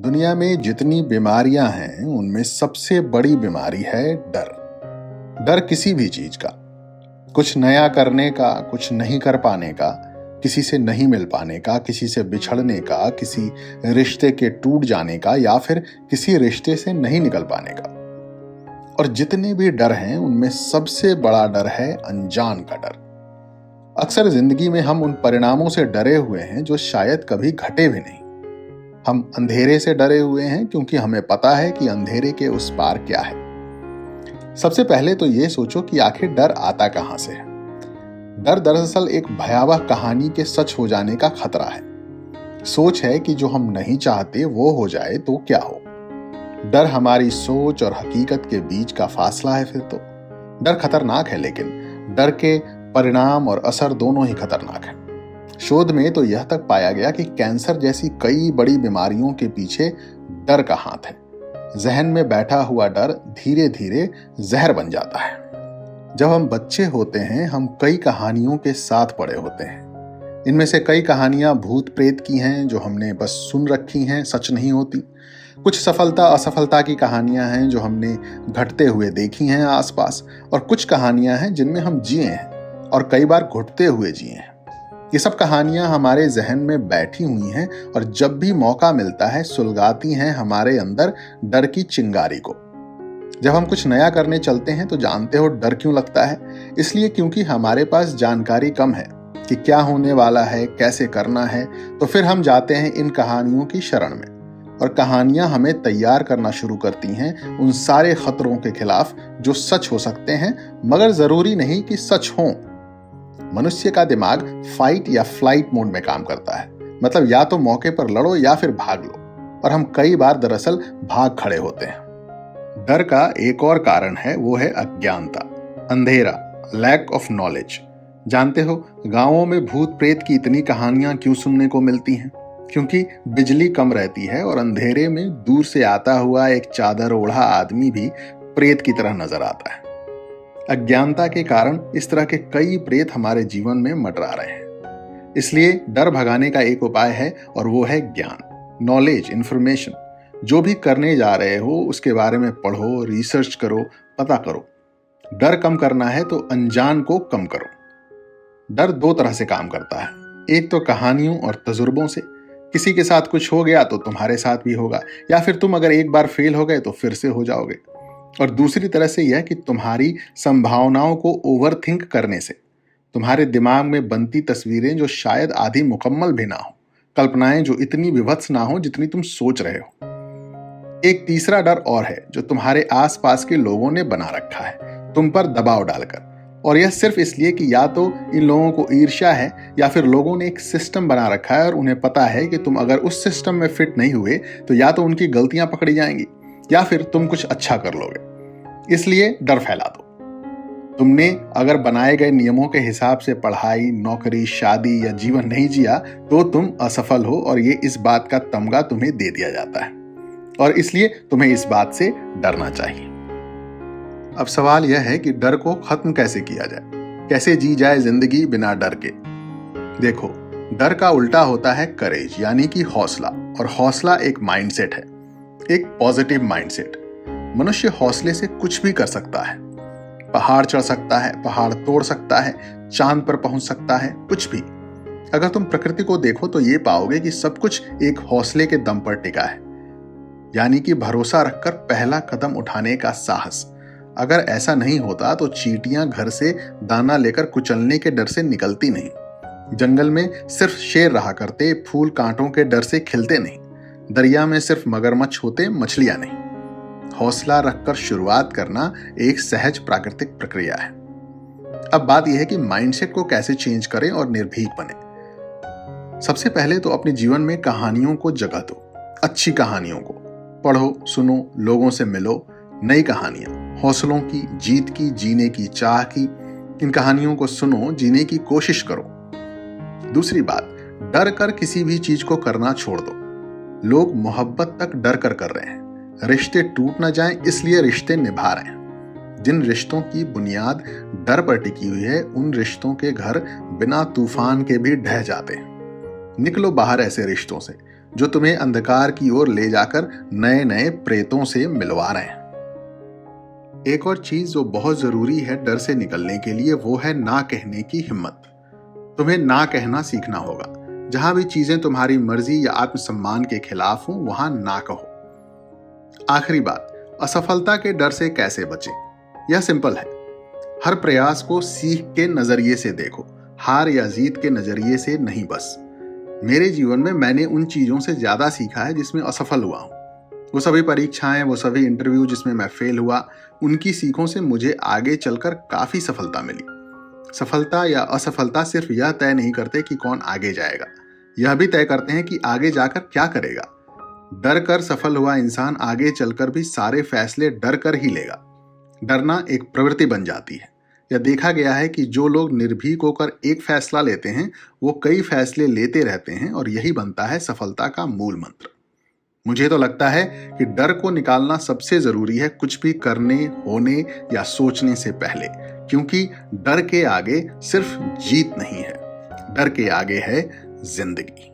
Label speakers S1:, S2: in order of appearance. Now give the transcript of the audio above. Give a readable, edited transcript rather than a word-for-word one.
S1: दुनिया में जितनी बीमारियां हैं उनमें सबसे बड़ी बीमारी है डर। डर किसी भी चीज का, कुछ नया करने का, कुछ नहीं कर पाने का, किसी से नहीं मिल पाने का, किसी से बिछड़ने का, किसी रिश्ते के टूट जाने का या फिर किसी रिश्ते से नहीं निकल पाने का। और जितने भी डर हैं उनमें सबसे बड़ा डर है अनजान का डर। अक्सर जिंदगी में हम उन परिणामों से डरे हुए हैं जो शायद कभी घटे भी नहीं। हम अंधेरे से डरे हुए हैं क्योंकि हमें पता है कि अंधेरे के उस पार क्या है। सबसे पहले तो ये सोचो कि आखिर डर आता कहां से है। डर दरअसल एक भयावह कहानी के सच हो जाने का खतरा है। सोच है कि जो हम नहीं चाहते वो हो जाए तो क्या हो। डर हमारी सोच और हकीकत के बीच का फासला है। फिर तो डर खतरनाक है, लेकिन डर के परिणाम और असर दोनों ही खतरनाक है। शोध में तो यह तक पाया गया कि कैंसर जैसी कई बड़ी बीमारियों के पीछे डर का हाथ है। जहन में बैठा हुआ डर धीरे धीरे जहर बन जाता है। जब हम बच्चे होते हैं हम कई कहानियों के साथ पड़े होते हैं। इनमें से कई कहानियां भूत प्रेत की हैं जो हमने बस सुन रखी हैं, सच नहीं होती। कुछ सफलता असफलता की कहानियां हैं जो हमने घटते हुए देखी हैं आसपास, और कुछ कहानियां हैं जिनमें हम जिए हैं और कई बार घुटते हुए जिए हैं। ये सब कहानियां हमारे जहन में बैठी हुई हैं और जब भी मौका मिलता है सुलगाती हैं हमारे अंदर डर की चिंगारी को। जब हम कुछ नया करने चलते हैं तो जानते हो डर क्यों लगता है? इसलिए क्योंकि हमारे पास जानकारी कम है कि क्या होने वाला है, कैसे करना है। तो फिर हम जाते हैं इन कहानियों की शरण में, और कहानियां हमें तैयार करना शुरू करती हैं उन सारे खतरों के खिलाफ जो सच हो सकते हैं मगर जरूरी नहीं कि सच हों। मनुष्य का दिमाग फाइट या फ्लाइट मोड में काम करता है। मतलब या तो मौके पर लड़ो या फिर भाग लो, और हम कई बार दरअसल भाग खड़े होते हैं। डर का एक और कारण है, वो है अज्ञानता, अंधेरा, लैक ऑफ नॉलेज। जानते हो गांवों में भूत प्रेत की इतनी कहानियां क्यों सुनने को मिलती हैं? क्योंकि बिजली कम रहती है और अंधेरे में दूर से आता हुआ एक चादर ओढ़ा आदमी भी प्रेत की तरह नजर आता है। अज्ञानता के कारण इस तरह के कई प्रेत हमारे जीवन में मंडरा रहे हैं। इसलिए डर भगाने का एक उपाय है, और वो है ज्ञान, नॉलेज, इंफॉर्मेशन। जो भी करने जा रहे हो उसके बारे में पढ़ो, रिसर्च करो, पता करो। डर कम करना है तो अनजान को कम करो। डर दो तरह से काम करता है। एक तो कहानियों और तजुर्बों से। किसी के साथ कुछ हो गया तो तुम्हारे साथ भी होगा, या फिर तुम अगर एक बार फेल हो गए तो फिर से हो जाओगे। और दूसरी तरह से यह कि तुम्हारी संभावनाओं को ओवरथिंक करने से। तुम्हारे दिमाग में बनती तस्वीरें जो शायद आधी मुकम्मल भी ना हो, कल्पनाएं जो इतनी विभत्स ना हो जितनी तुम सोच रहे हो। एक तीसरा डर और है जो तुम्हारे आसपास के लोगों ने बना रखा है तुम पर दबाव डालकर, और यह सिर्फ इसलिए कि या तो इन लोगों को ईर्ष्या है या फिर लोगों ने एक सिस्टम बना रखा है और उन्हें पता है कि तुम अगर उस सिस्टम में फिट नहीं हुए तो या तो उनकी गलतियां पकड़ी जाएंगी या फिर तुम कुछ अच्छा कर लोगे। इसलिए डर फैला दो। तुमने अगर बनाए गए नियमों के हिसाब से पढ़ाई, नौकरी, शादी या जीवन नहीं जिया तो तुम असफल हो, और ये इस बात का तमगा तुम्हें दे दिया जाता है, और इसलिए तुम्हें इस बात से डरना चाहिए। अब सवाल यह है कि डर को खत्म कैसे किया जाए, कैसे जी जाए जिंदगी बिना डर के। देखो, डर का उल्टा होता है करेज, यानी कि हौसला, और हौसला एक माइंडसेट है, एक पॉजिटिव माइंडसेट। मनुष्य हौसले से कुछ भी कर सकता है। पहाड़ चढ़ सकता है, पहाड़ तोड़ सकता है, चांद पर पहुंच सकता है, कुछ भी। अगर तुम प्रकृति को देखो तो ये पाओगे कि सब कुछ एक हौसले के दम पर टिका है, यानी कि भरोसा रखकर पहला कदम उठाने का साहस। अगर ऐसा नहीं होता तो चींटियां घर से दाना लेकर कुचलने के डर से निकलती नहीं, जंगल में सिर्फ शेर रहा करते, फूल कांटों के डर से खिलते नहीं, दरिया में सिर्फ मगरमच्छ होते, मछलियां नहीं। हौसला रखकर शुरुआत करना एक सहज प्राकृतिक प्रक्रिया है। अब बात यह है कि माइंडसेट को कैसे चेंज करें और निर्भीक बने। सबसे पहले तो अपने जीवन में कहानियों को जगह दो। अच्छी कहानियों को पढ़ो, सुनो, लोगों से मिलो। नई कहानियां, हौसलों की, जीत की, जीने की चाह की, इन कहानियों को सुनो, जीने की कोशिश करो। दूसरी बात, डर कर किसी भी चीज को करना छोड़ दो। लोग मोहब्बत तक डर कर रहे हैं। रिश्ते टूट ना जाएं इसलिए रिश्ते निभा रहे हैं। जिन रिश्तों की बुनियाद डर पर टिकी हुई है उन रिश्तों के घर बिना तूफान के भी ढह जाते हैं। निकलो बाहर ऐसे रिश्तों से। जो तुम्हें अंधकार की ओर ले जाकर नए नए प्रेतों से मिलवा रहे हैं। एक और चीज जो बहुत जरूरी है डर से निकलने के लिए, वो है ना कहने की हिम्मत। तुम्हें ना कहना सीखना होगा। जहां भी चीजें तुम्हारी मर्जी या आत्मसम्मान के खिलाफ हो, वहां ना कहो। आखिरी बात, असफलता के डर से कैसे बचें? यह सिंपल है। हर प्रयास को सीख के नजरिए से देखो, हार या जीत के नजरिए से नहीं। बस मेरे जीवन में मैंने उन चीजों से ज्यादा सीखा है जिसमें असफल हुआ हूं। वो सभी परीक्षाएं, वो सभी इंटरव्यू जिसमें मैं फेल हुआ, उनकी सीखों से मुझे आगे चलकर काफी सफलता मिली। सफलता या असफलता सिर्फ यह तय नहीं करते कि कौन आगे जाएगा, यह भी तय करते हैं कि आगे जाकर क्या करेगा। डर कर सफल हुआ इंसान आगे चलकर भी सारे फैसले डर कर ही लेगा। डरना एक प्रवृत्ति बन जाती है। यह देखा गया है कि जो लोग निर्भीक होकर एक फैसला लेते हैं, वो कई फैसले लेते रहते हैं, और यही बनता है सफलता का मूल मंत्र। मुझे तो लगता है कि डर को निकालना सबसे जरूरी है, कुछ भी करने, होने या सोचने से पहले, क्योंकि डर के आगे सिर्फ जीत नहीं है, डर के आगे है जिंदगी।